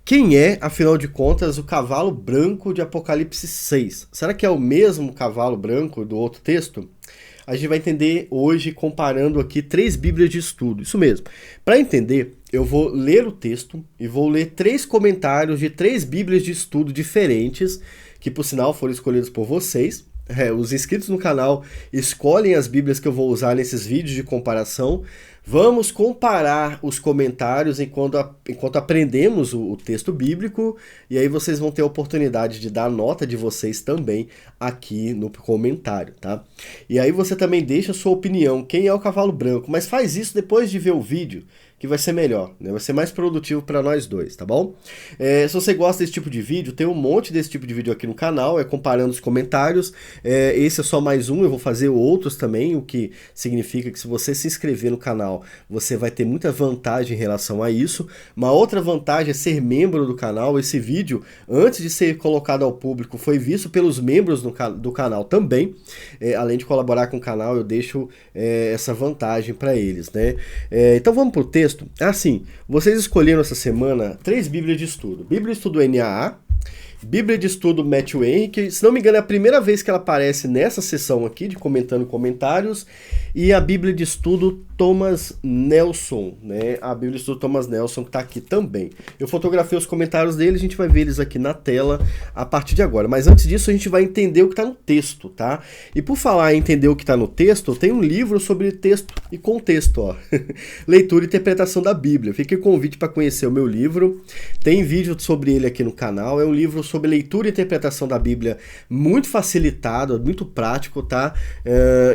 Quem é, afinal de contas, o cavalo branco de Apocalipse 6? Será que é o mesmo cavalo branco do outro texto? A gente vai entender hoje comparando aqui três Bíblias de estudo. Isso mesmo. Para entender, eu vou ler o texto e vou ler três comentários de três Bíblias de estudo diferentes, que por sinal foram escolhidos por vocês. Os inscritos no canal escolhem as Bíblias que eu vou usar nesses vídeos de comparação. Vamos comparar os comentários enquanto aprendemos o texto bíblico, e aí vocês vão ter a oportunidade de dar a nota de vocês também aqui no comentário, tá? E aí você também deixa a sua opinião, quem é o cavalo branco, mas faz isso depois de ver o vídeo, que vai ser melhor, né? Vai ser mais produtivo para nós dois, tá bom? Se você gosta desse tipo de vídeo, tem um monte desse tipo de vídeo aqui no canal, comparando os comentários. Esse é só mais um, eu vou fazer outros também, o que significa que se você se inscrever no canal, você vai ter muita vantagem em relação a isso. Uma outra vantagem é ser membro do canal. Esse vídeo, antes de ser colocado ao público, foi visto pelos membros do canal também. Além de colaborar com o canal, eu deixo essa vantagem para eles, né? Então vamos pro texto. Assim, vocês escolheram essa semana três Bíblias de estudo. Bíblia de estudo NAA, Bíblia de estudo Matthew Henrique, se não me engano é a primeira vez que ela aparece nessa sessão aqui de comentando comentários, e a Bíblia de estudo Thomas Nelson, né? A Bíblia de estudo Thomas Nelson que está aqui também. Eu fotografei os comentários dele, a gente vai ver eles aqui na tela a partir de agora. Mas antes disso a gente vai entender o que está no texto, tá? E por falar em entender o que está no texto, tem um livro sobre texto e contexto, ó. Leitura e interpretação da Bíblia. Fica o convite para conhecer o meu livro. Tem vídeo sobre ele aqui no canal. É um livro sobre leitura e interpretação da Bíblia muito facilitado, muito prático, tá?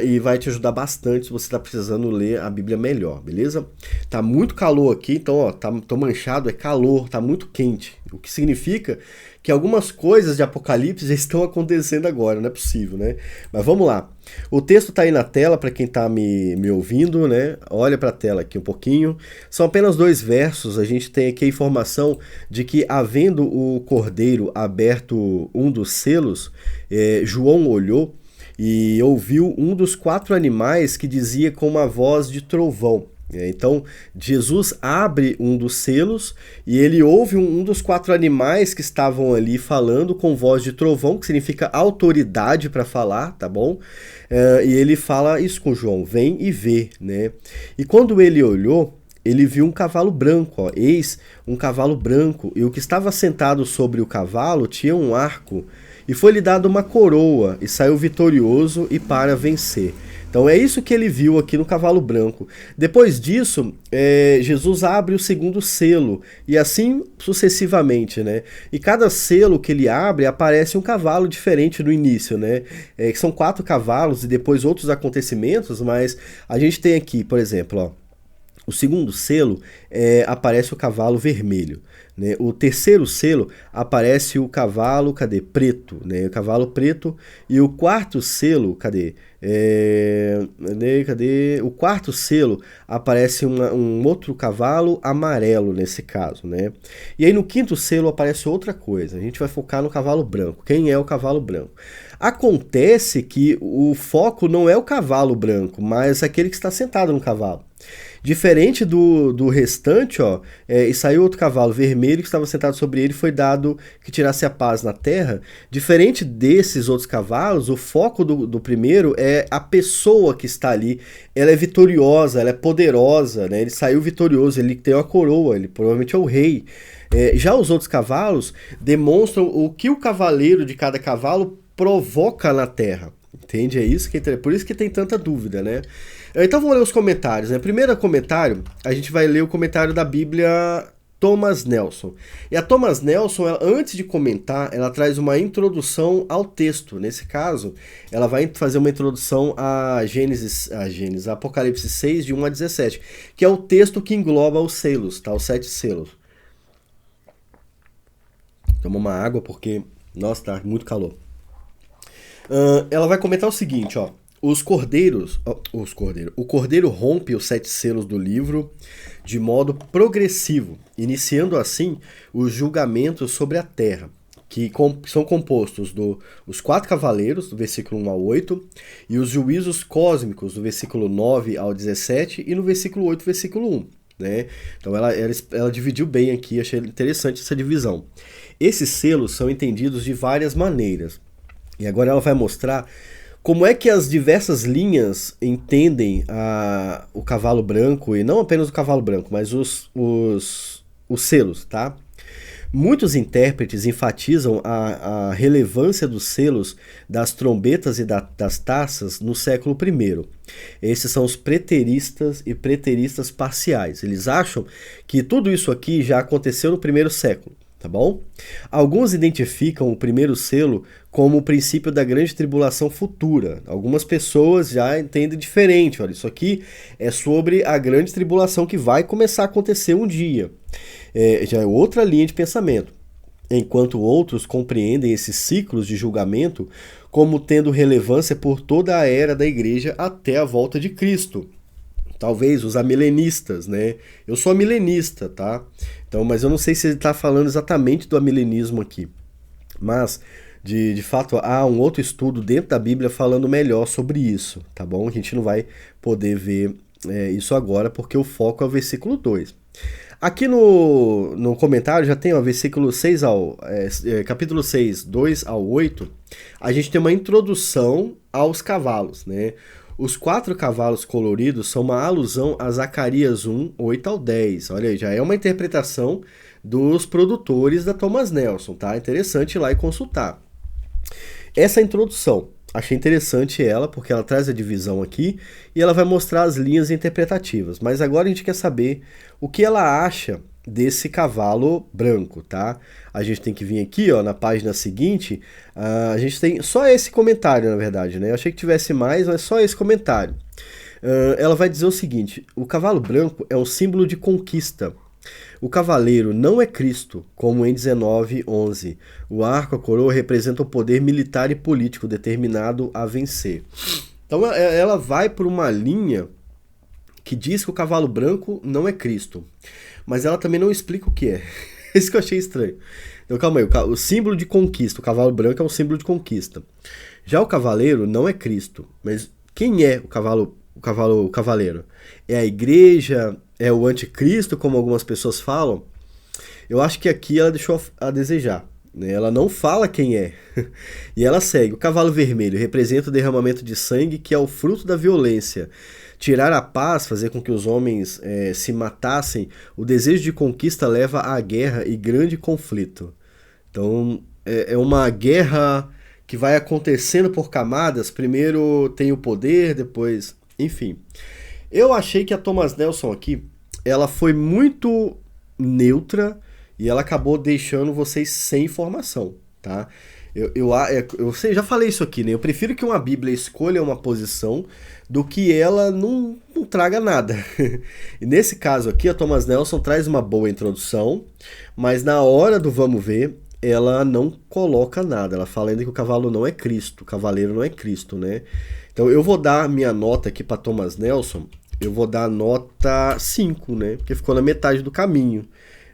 E vai te ajudar bastante se você está precisando ler a Bíblia melhor, beleza? Tá muito calor aqui, então, ó, tô manchado, é calor, tá muito quente. O que significa que algumas coisas de Apocalipse já estão acontecendo agora, não é possível, né? Mas vamos lá. O texto tá aí na tela para quem tá me ouvindo, né? Olha para a tela aqui um pouquinho. São apenas 2 versos. A gente tem aqui a informação de que, havendo o cordeiro aberto um dos selos, João olhou e ouviu um dos 4 animais que dizia com uma voz de trovão. Então, Jesus abre um dos selos e ele ouve um dos 4 animais que estavam ali falando com voz de trovão, que significa autoridade para falar, tá bom? E ele fala isso com João, vem e vê, né? E quando ele olhou, ele viu um cavalo branco, ó, eis um cavalo branco, e o que estava sentado sobre o cavalo tinha um arco, e foi-lhe dado uma coroa, e saiu vitorioso e para vencer. Então é isso que ele viu aqui no cavalo branco. Depois disso, Jesus abre o segundo selo, e assim sucessivamente, né? E cada selo que ele abre, aparece um cavalo diferente no início, né? Que são 4 cavalos, e depois outros acontecimentos, mas a gente tem aqui, por exemplo, ó, o segundo selo aparece o cavalo vermelho, né? O terceiro selo aparece o cavalo, cadê? Preto, né? O cavalo preto. E o quarto selo, cadê? Cadê? O quarto selo aparece um outro cavalo amarelo nesse caso, né? E aí no quinto selo aparece outra coisa. A gente vai focar no cavalo branco. Quem é o cavalo branco? Acontece que o foco não é o cavalo branco, mas aquele que está sentado no cavalo. Diferente do restante, ó, e saiu outro cavalo vermelho que estava sentado sobre ele, foi dado que tirasse a paz na terra. Diferente desses outros cavalos, o foco do primeiro é a pessoa que está ali. Ela é vitoriosa, ela é poderosa, né? Ele saiu vitorioso, ele tem uma coroa, ele provavelmente é o rei. Já os outros cavalos demonstram o que o cavaleiro de cada cavalo provoca na terra. Entende? É isso que por isso que tem tanta dúvida, né? Então vamos ler os comentários, né? Primeiro comentário, a gente vai ler o comentário da Bíblia Thomas Nelson. E a Thomas Nelson, ela, antes de comentar, ela traz uma introdução ao texto. Nesse caso, ela vai fazer uma introdução a Apocalipse 6, de 1 a 17, que é o texto que engloba os selos, tá? Os 7 selos. Toma uma água porque, nossa, tá muito calor. Ela vai comentar o seguinte, ó. O cordeiro rompe os 7 selos do livro de modo progressivo, iniciando assim os julgamentos sobre a terra, que são compostos dos 4 cavaleiros, do versículo 1 ao 8, e os juízos cósmicos, do versículo 9 ao 17, e no versículo 8, versículo 1. né? Então ela dividiu bem aqui, achei interessante essa divisão. Esses selos são entendidos de várias maneiras. E agora ela vai mostrar como é que as diversas linhas entendem o cavalo branco, e não apenas o cavalo branco, mas os selos, tá? Muitos intérpretes enfatizam a relevância dos selos das trombetas e das taças no século I. Esses são os preteristas e preteristas parciais. Eles acham que tudo isso aqui já aconteceu no primeiro século, tá bom? Alguns identificam o primeiro selo como o princípio da grande tribulação futura. Algumas pessoas já entendem diferente. Olha, isso aqui é sobre a grande tribulação que vai começar a acontecer um dia. Já é outra linha de pensamento. Enquanto outros compreendem esses ciclos de julgamento como tendo relevância por toda a era da igreja até a volta de Cristo. Talvez os amilenistas, né? Eu sou amilenista, tá? Então, mas eu não sei se ele está falando exatamente do amilenismo aqui. Mas, de fato, há um outro estudo dentro da Bíblia falando melhor sobre isso, tá bom? A gente não vai poder ver isso agora, porque o foco é o versículo 2. Aqui no comentário já tem o versículo 6 capítulo 6, 2 ao 8, a gente tem uma introdução aos cavalos, né? Os 4 cavalos coloridos são uma alusão a Zacarias 1, 8 ao 10. Olha aí, já é uma interpretação dos produtores da Thomas Nelson, tá? Interessante ir lá e consultar. Essa introdução, achei interessante ela, porque ela traz a divisão aqui e ela vai mostrar as linhas interpretativas. Mas agora a gente quer saber o que ela acha desse cavalo branco, tá? A gente tem que vir aqui, ó, na página seguinte, a gente tem só esse comentário, na verdade, né? Eu achei que tivesse mais, mas só esse comentário. Ela vai dizer o seguinte: o cavalo branco é um símbolo de conquista. O cavaleiro não é Cristo, como em 19:11. O arco, a coroa, representa o poder militar e político determinado a vencer. Então ela vai por uma linha que diz que o cavalo branco não é Cristo. Mas ela também não explica o que é. Isso que eu achei estranho. Então calma aí, o símbolo de conquista, o cavalo branco é um símbolo de conquista. Já o cavaleiro não é Cristo. Mas quem é o cavaleiro? É a igreja? É o anticristo, como algumas pessoas falam? Eu acho que aqui ela deixou a desejar, né? Ela não fala quem é. E ela segue: o cavalo vermelho representa o derramamento de sangue, que é o fruto da violência. Tirar a paz, fazer com que os homens se matassem, o desejo de conquista leva à guerra e grande conflito. Então é uma guerra que vai acontecendo por camadas. Primeiro tem o poder, depois... Enfim. Eu achei que a Thomas Nelson aqui, ela foi muito neutra e ela acabou deixando vocês sem informação, tá? Eu já falei isso aqui, né? Eu prefiro que uma Bíblia escolha uma posição do que ela não traga nada. E nesse caso aqui, a Thomas Nelson traz uma boa introdução, mas na hora do vamos ver, ela não coloca nada. Ela fala ainda que o cavalo não é Cristo, o cavaleiro não é Cristo, né? Então eu vou dar minha nota aqui para Thomas Nelson, eu vou dar nota 5, né? Porque ficou na metade do caminho.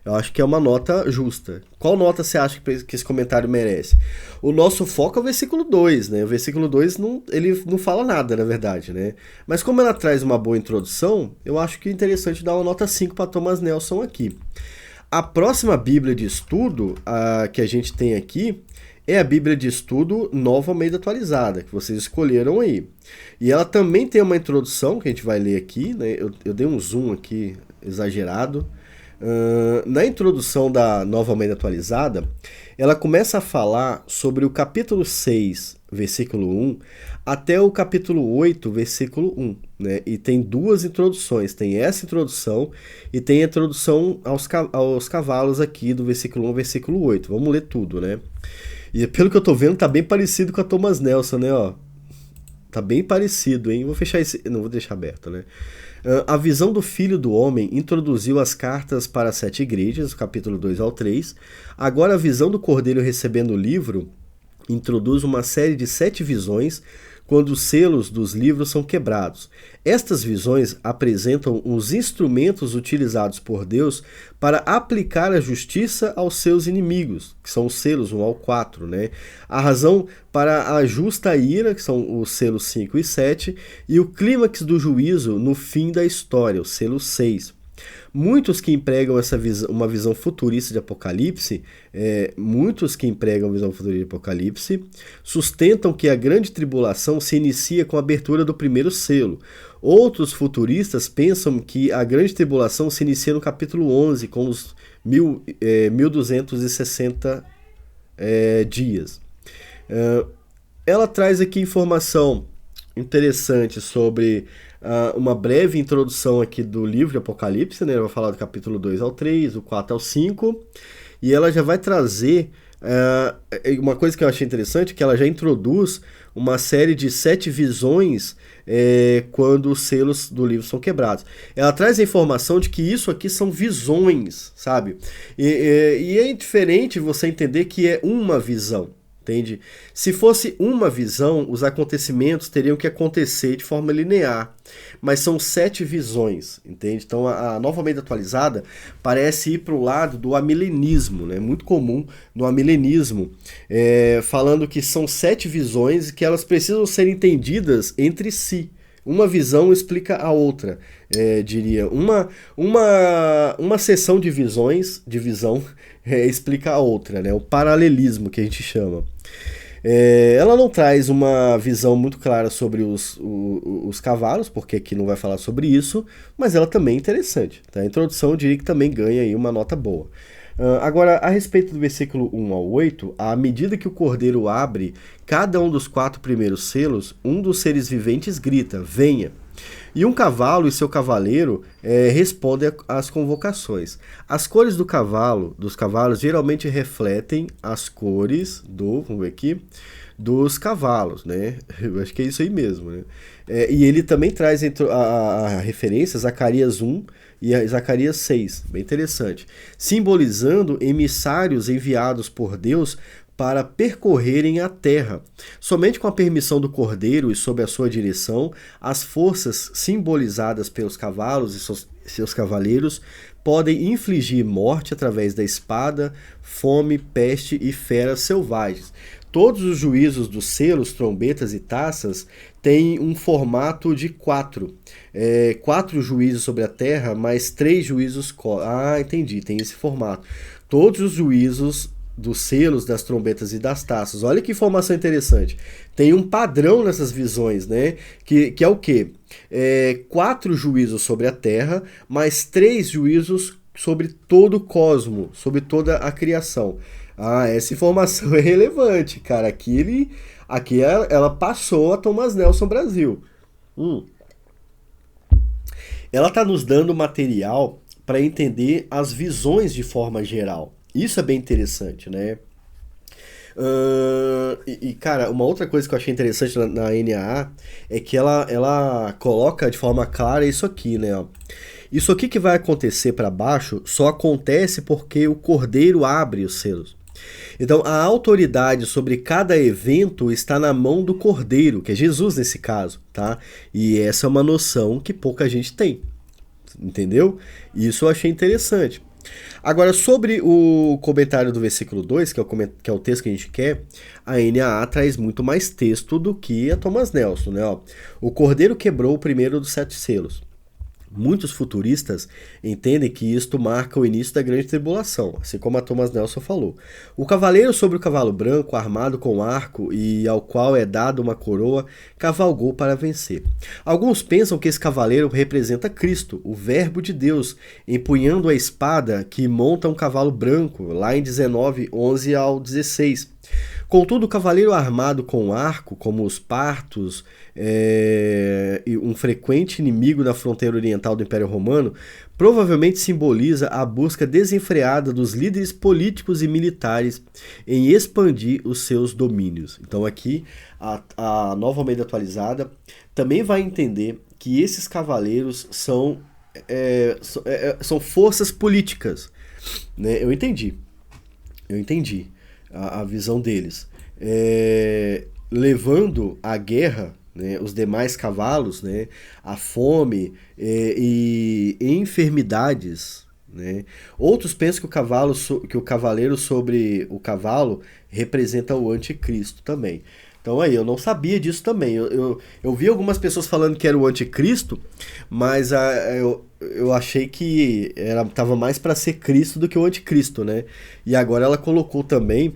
Eu acho que é uma nota justa. Qual nota você acha que esse comentário merece? O nosso foco é o versículo 2, né? O versículo 2 ele não fala nada, na verdade, né? Mas como ela traz uma boa introdução, eu acho que é interessante dar uma nota 5 para Thomas Nelson aqui. A próxima Bíblia de estudo que a gente tem aqui é a Bíblia de Estudo Nova Almeida Atualizada, que vocês escolheram aí. E ela também tem uma introdução, que a gente vai ler aqui, né? Eu dei um zoom aqui exagerado. Na introdução da Nova Almeida Atualizada, ela começa a falar sobre o capítulo 6, versículo 1, até o capítulo 8, versículo 1. Né? E tem duas introduções, tem essa introdução e tem a introdução aos cavalos aqui do versículo 1 ao versículo 8. Vamos ler tudo, né? E pelo que eu tô vendo, tá bem parecido com a Thomas Nelson, né? Ó, tá bem parecido, hein? Vou fechar esse... Não, vou deixar aberto, né? A visão do Filho do Homem introduziu as cartas para as 7 igrejas, capítulo 2 ao 3. Agora a visão do Cordeiro recebendo o livro introduz uma série de 7 visões quando os selos dos livros são quebrados. Estas visões apresentam os instrumentos utilizados por Deus para aplicar a justiça aos seus inimigos, que são os selos 1 ao 4, né? A razão para a justa ira, que são os selos 5 e 7, e o clímax do juízo no fim da história, o selo 6. Muitos que empregam uma visão futurista de Apocalipse, sustentam que a grande tribulação se inicia com a abertura do primeiro selo. Outros futuristas pensam que a grande tribulação se inicia no capítulo 11, com os 1260 dias. Ela traz aqui informação interessante sobre uma breve introdução aqui do livro de Apocalipse, né? Ela vai falar do capítulo 2 ao 3, do 4 ao 5, e ela já vai trazer uma coisa que eu achei interessante, que ela já introduz uma série de 7 visões quando os selos do livro são quebrados. Ela traz a informação de que isso aqui são visões, sabe? E é diferente você entender que é uma visão. Entende? Se fosse uma visão, os acontecimentos teriam que acontecer de forma linear, mas são 7 visões, entende? Então a Nova Almeida Atualizada parece ir para o lado do amilenismo, né? Muito comum no amilenismo, falando que são 7 visões e que elas precisam ser entendidas entre si. Uma visão explica a outra, diria. Uma seção de visões, de visão, explica a outra, né? O paralelismo que a gente chama. Ela não traz uma visão muito clara sobre os cavalos, porque aqui não vai falar sobre isso, mas ela também é interessante. Tá? A introdução eu diria que também ganha aí uma nota boa. Agora, a respeito do versículo 1 ao 8, à medida que o cordeiro abre cada um dos 4 primeiros selos, um dos seres viventes grita, venha. E um cavalo e seu cavaleiro respondem às convocações. As cores dos cavalos geralmente refletem as cores vamos ver aqui, dos cavalos, né? Eu acho que é isso aí mesmo, né? E ele também traz a referência a Zacarias 1 e a Zacarias 6, bem interessante, simbolizando emissários enviados por Deus para percorrerem a terra. Somente com a permissão do cordeiro e sob a sua direção, as forças simbolizadas pelos cavalos e seus cavaleiros podem infligir morte através da espada, fome, peste e feras selvagens. Todos os juízos dos selos, trombetas e taças têm um formato de 4. 4 juízos sobre a terra, mais 3 juízos... entendi, tem esse formato. Todos os juízos dos selos, das trombetas e das taças. Olha que informação interessante. Tem um padrão nessas visões, né? Que é o quê? 4 juízos sobre a terra, mais 3 juízos sobre todo o cosmo, sobre toda a criação. Essa informação é relevante, cara. Aqui ela passou a Thomas Nelson Brasil. Ela está nos dando material para entender as visões de forma geral. Isso é bem interessante, né? Cara, uma outra coisa que eu achei interessante na NAA é que ela coloca de forma clara isso aqui, né? Ó. Isso aqui que vai acontecer para baixo só acontece porque o cordeiro abre os selos. Então, a autoridade sobre cada evento está na mão do cordeiro, que é Jesus nesse caso, tá? E essa é uma noção que pouca gente tem, entendeu? Isso eu achei interessante. Agora, sobre o comentário do versículo 2, que é o texto que a gente quer, a NAA traz muito mais texto do que a Thomas Nelson, né? Ó, o cordeiro quebrou o primeiro dos 7 selos. Muitos futuristas entendem que isto marca o início da grande tribulação, assim como a Thomas Nelson falou. O cavaleiro sobre o cavalo branco, armado com arco e ao qual é dada uma coroa, cavalgou para vencer. Alguns pensam que esse cavaleiro representa Cristo, o Verbo de Deus, empunhando a espada que monta um cavalo branco, lá em 19, 11 ao 16. Contudo, o cavaleiro armado com arco, como os partos, um frequente inimigo na fronteira oriental do Império Romano, provavelmente simboliza a busca desenfreada dos líderes políticos e militares em expandir os seus domínios. Então aqui, a Nova Almeida Atualizada também vai entender que esses cavaleiros são forças políticas, né? Eu entendi a visão deles, levando à guerra, né, os demais cavalos, né, a fome e enfermidades, né. Outros pensam que o cavaleiro sobre o cavalo representa o anticristo também. Então aí, eu não sabia disso também. Eu vi algumas pessoas falando que era o anticristo, mas eu achei que ela tava mais para ser Cristo do que o anticristo, né? E agora ela colocou também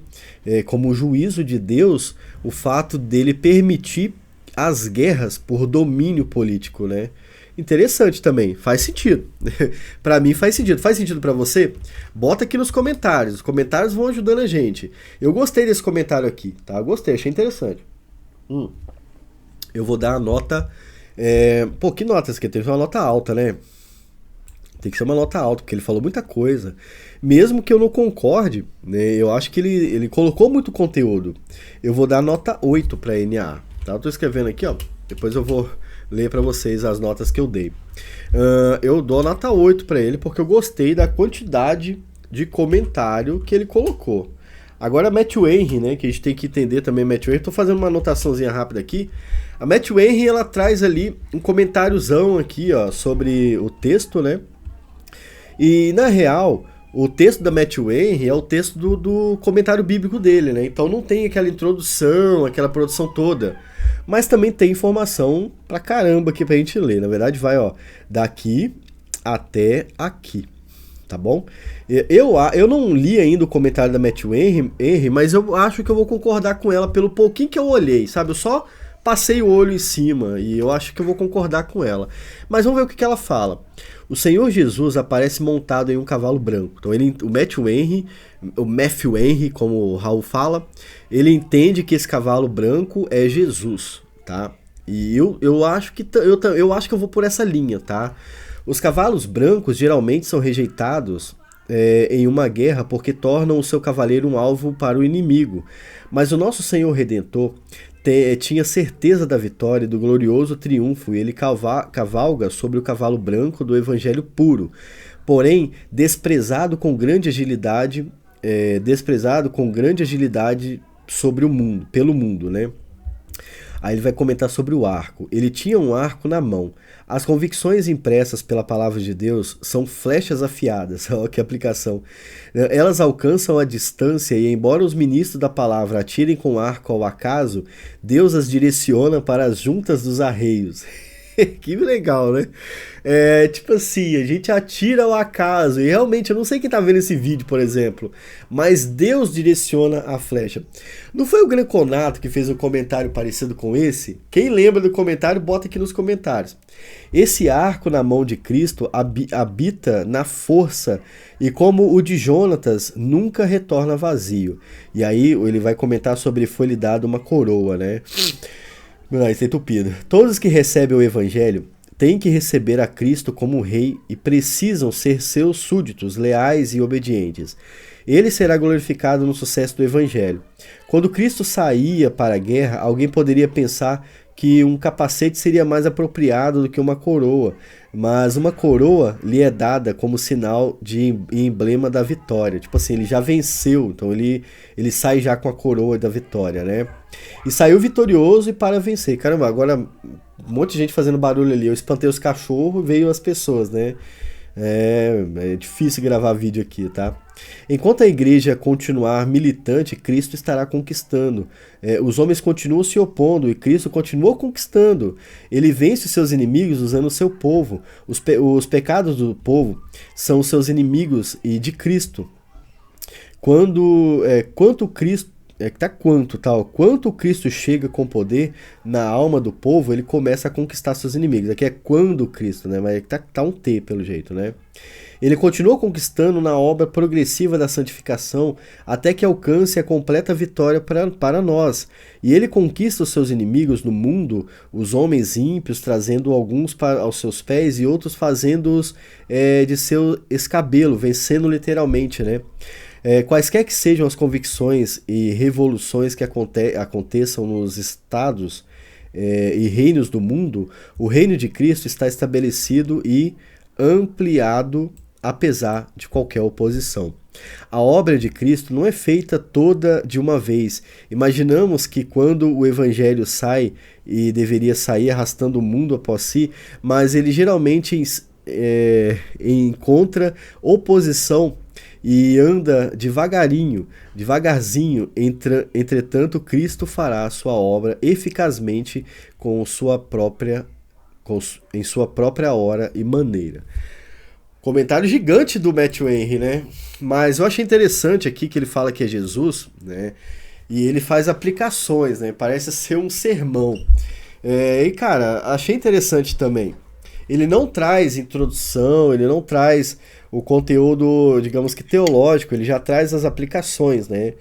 como juízo de Deus o fato dele permitir as guerras por domínio político, né? Interessante também, faz sentido. Pra mim faz sentido. Faz sentido pra você? Bota aqui nos comentários. Os comentários vão ajudando a gente. Eu gostei desse comentário aqui, tá? Gostei, achei interessante. Eu vou dar a nota. Pô, que nota essa aqui? Tem que ser uma nota alta, né? Tem que ser uma nota alta, porque ele falou muita coisa. Mesmo que eu não concorde, né? Eu acho que ele colocou muito conteúdo. Eu vou dar nota 8 pra NA. Tá? Eu tô escrevendo aqui, ó. Depois eu vou ler para vocês as notas que eu dei. Eu dou nota 8 para ele porque eu gostei da quantidade de comentário que ele colocou. Agora a Matthew Henry, né, que a gente tem que entender também Matthew Henry. Tô fazendo uma anotaçãozinha rápida aqui. A Matthew Henry, ela traz ali um comentáriozão aqui, ó, sobre o texto, né? E na real, o texto da Matthew Henry é o texto do comentário bíblico dele, né? Então não tem aquela introdução, aquela produção toda. Mas também tem informação pra caramba aqui pra gente ler. Na verdade vai, ó, daqui até aqui, tá bom? Eu não li ainda o comentário da Matthew Henry, mas eu acho que eu vou concordar com ela pelo pouquinho que eu olhei, sabe? Eu só passei o olho em cima e eu acho que eu vou concordar com ela. Mas vamos ver o que ela fala. O Senhor Jesus aparece montado em um cavalo branco. Então o Matthew Henry, como o Raul fala, ele entende que esse cavalo branco é Jesus, tá? E eu acho que eu vou por essa linha, tá? Os cavalos brancos geralmente são rejeitados em uma guerra porque tornam o seu cavaleiro um alvo para o inimigo. Mas o nosso Senhor Redentor tinha certeza da vitória e do glorioso triunfo, e ele cavalga sobre o cavalo branco do evangelho puro, porém desprezado com grande agilidade sobre o mundo, pelo mundo, né? Aí ele vai comentar sobre o arco. Ele tinha um arco na mão. As convicções impressas pela palavra de Deus são flechas afiadas. Olha que aplicação. Elas alcançam a distância e, embora os ministros da palavra atirem com arco ao acaso, Deus as direciona para as juntas dos arreios. Que legal, né? Tipo assim, a gente atira ao acaso. E realmente, eu não sei quem tá vendo esse vídeo, por exemplo, mas Deus direciona a flecha. Não foi o Greconato que fez um comentário parecido com esse? Quem lembra do comentário, bota aqui nos comentários. Esse arco na mão de Cristo habita na força e, como o de Jonatas, nunca retorna vazio. E aí ele vai comentar sobre foi-lhe dado uma coroa, né? Isso é entupido. Todos os que recebem o evangelho têm que receber a Cristo como rei e precisam ser seus súditos, leais e obedientes. Ele será glorificado no sucesso do evangelho. Quando Cristo saía para a guerra, alguém poderia pensar que um capacete seria mais apropriado do que uma coroa, mas uma coroa lhe é dada como sinal de emblema da vitória. Tipo assim, ele já venceu, então ele sai já com a coroa da vitória, né? E saiu vitorioso e para vencer. Caramba, agora um monte de gente fazendo barulho ali. Eu espantei os cachorros, veio as pessoas, né? É difícil gravar vídeo aqui, tá? Enquanto a igreja continuar militante, Cristo estará conquistando. Os homens continuam se opondo e Cristo continua conquistando. Ele vence os seus inimigos usando o seu povo. Os pecados do povo são os seus inimigos e de Cristo. Quanto Cristo chega com poder na alma do povo, ele começa a conquistar seus inimigos. Aqui é quando Cristo, né? Mas tá um T pelo jeito, né? Ele continua conquistando na obra progressiva da santificação até que alcance a completa vitória para nós. E ele conquista os seus inimigos no mundo, os homens ímpios, trazendo alguns aos seus pés e outros fazendo-os de seu escabelo, vencendo literalmente, né? Quaisquer que sejam as convicções e revoluções que aconteçam nos estados e reinos do mundo, o reino de Cristo está estabelecido e ampliado apesar de qualquer oposição. A obra de Cristo não é feita toda de uma vez. Imaginamos que quando o evangelho sai, e deveria sair arrastando o mundo após si, mas ele geralmente encontra oposição e anda devagarzinho, entretanto Cristo fará a sua obra eficazmente em sua própria hora e maneira. Comentário gigante do Matthew Henry, né? Mas eu achei interessante aqui que ele fala que é Jesus, né? E ele faz aplicações, né? Parece ser um sermão. E cara, achei interessante também. Ele não traz introdução, ele não traz o conteúdo, digamos que teológico, ele já traz as aplicações, né?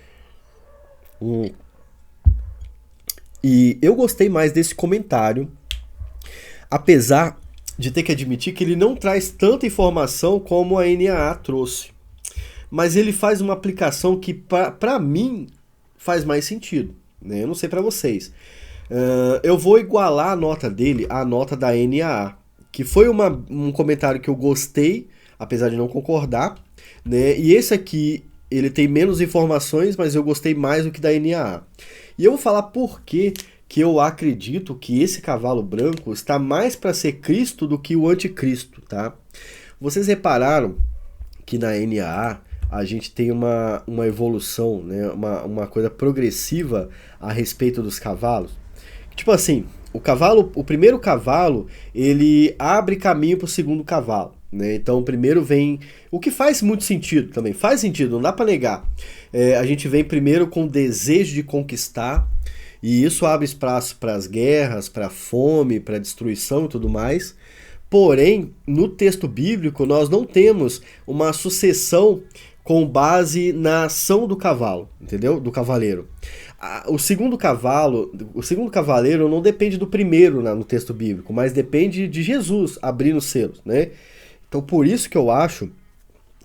Hum. E eu gostei mais desse comentário, apesar de ter que admitir que ele não traz tanta informação como a NAA trouxe. Mas ele faz uma aplicação que, para mim, faz mais sentido. Né? Eu não sei para vocês. Eu vou igualar a nota dele à nota da NAA, que foi um comentário que eu gostei, apesar de não concordar. Né? E esse aqui, ele tem menos informações, mas eu gostei mais do que da NAA. E eu vou falar por que eu acredito que esse cavalo branco está mais para ser Cristo do que o anticristo, tá? Vocês repararam que na NAA a gente tem uma evolução, né? uma coisa progressiva a respeito dos cavalos. Tipo assim, o primeiro cavalo, ele abre caminho para o segundo cavalo. Né? Então o primeiro vem, o que faz muito sentido também, faz sentido, não dá para negar. A gente vem primeiro com o desejo de conquistar, e isso abre espaço para as guerras, para a fome, para a destruição e tudo mais. Porém, no texto bíblico, nós não temos uma sucessão com base na ação do cavalo, entendeu? Do cavaleiro. O segundo cavaleiro não depende do primeiro no texto bíblico, mas depende de Jesus abrindo os selos, né? Então, por isso que eu acho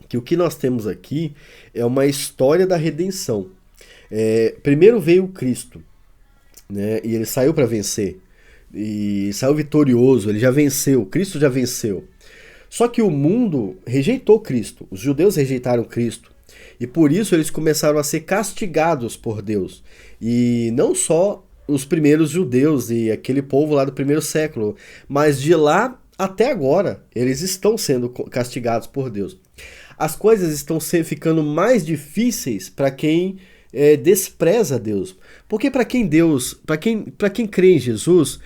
que o que nós temos aqui é uma história da redenção. Primeiro veio o Cristo, né? E ele saiu para vencer. E saiu vitorioso, ele já venceu, Cristo já venceu. Só que o mundo rejeitou Cristo, os judeus rejeitaram Cristo. E por isso eles começaram a ser castigados por Deus. E não só os primeiros judeus e aquele povo lá do primeiro século, mas de lá até agora eles estão sendo castigados por Deus. As coisas estão ficando mais difíceis para quem despreza Deus. Porque para quem crê em Jesus,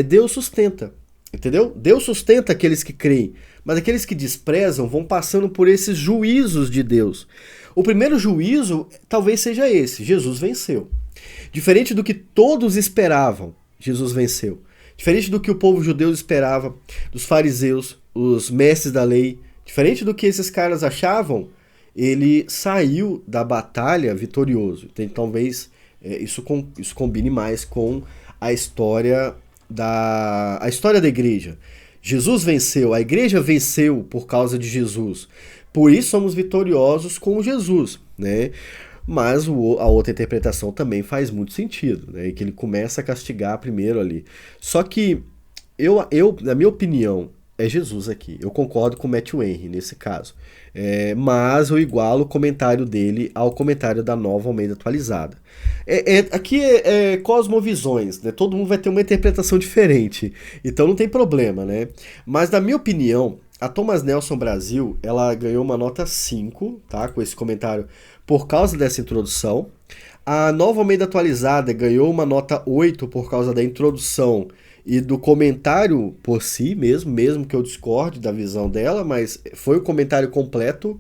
Deus sustenta. Entendeu? Deus sustenta aqueles que creem, mas aqueles que desprezam vão passando por esses juízos de Deus. O primeiro juízo talvez seja esse: Jesus venceu. Diferente do que todos esperavam, Jesus venceu. Diferente do que o povo judeu esperava, dos fariseus, os mestres da lei, diferente do que esses caras achavam, ele saiu da batalha vitorioso. Então, talvez isso combine mais com a história da igreja. Jesus venceu, a igreja venceu por causa de Jesus. Por isso somos vitoriosos com Jesus, né? Mas a outra interpretação também faz muito sentido, né? Que ele começa a castigar primeiro ali. Só que na minha opinião, é Jesus aqui. Eu concordo com o Matthew Henry nesse caso. Mas eu igualo o comentário dele ao comentário da Nova Almeida Atualizada. Aqui é cosmovisões, né? Todo mundo vai ter uma interpretação diferente. Então não tem problema, né? Mas na minha opinião, a Thomas Nelson Brasil, ela ganhou uma nota 5, tá? Com esse comentário por causa dessa introdução. A Nova Almeida Atualizada ganhou uma nota 8 por causa da introdução e do comentário por si mesmo que eu discorde da visão dela, mas foi o comentário completo.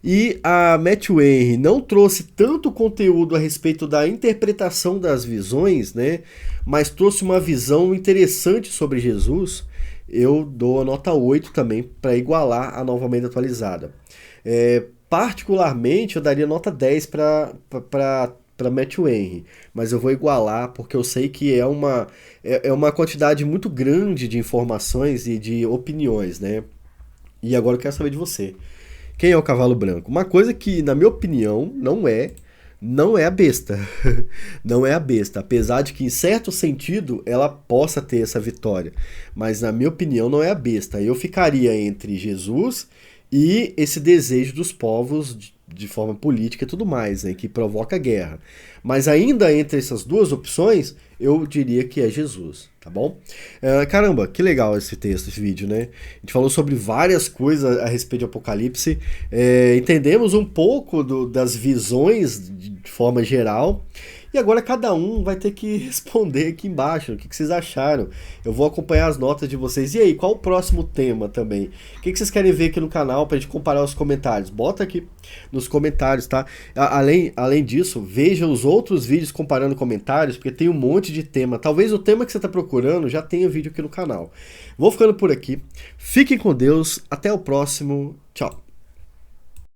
E a Matthew Henry não trouxe tanto conteúdo a respeito da interpretação das visões, né? Mas trouxe uma visão interessante sobre Jesus. Eu dou a nota 8 também para igualar a Nova Almeida Atualizada. Particularmente, eu daria nota 10 para Matthew Henry, mas eu vou igualar porque eu sei que é uma quantidade muito grande de informações e de opiniões, né? E agora eu quero saber de você. Quem é o cavalo branco? Uma coisa que, na minha opinião, não é a besta. Não é a besta. Apesar de que, em certo sentido, ela possa ter essa vitória. Mas, na minha opinião, não é a besta. Eu ficaria entre Jesus e esse desejo dos povos de forma política e tudo mais, né, que provoca guerra. Mas ainda entre essas duas opções, eu diria que é Jesus, tá bom? Caramba, que legal esse texto, esse vídeo, né? A gente falou sobre várias coisas a respeito de Apocalipse, entendemos um pouco das visões de forma geral, E agora cada um vai ter que responder aqui embaixo o que vocês acharam. Eu vou acompanhar as notas de vocês. E aí, qual o próximo tema também? O que vocês querem ver aqui no canal pra gente comparar os comentários? Bota aqui nos comentários, tá? Além disso, veja os outros vídeos comparando comentários, porque tem um monte de tema. Talvez o tema que você está procurando já tenha vídeo aqui no canal. Vou ficando por aqui. Fiquem com Deus. Até o próximo. Tchau.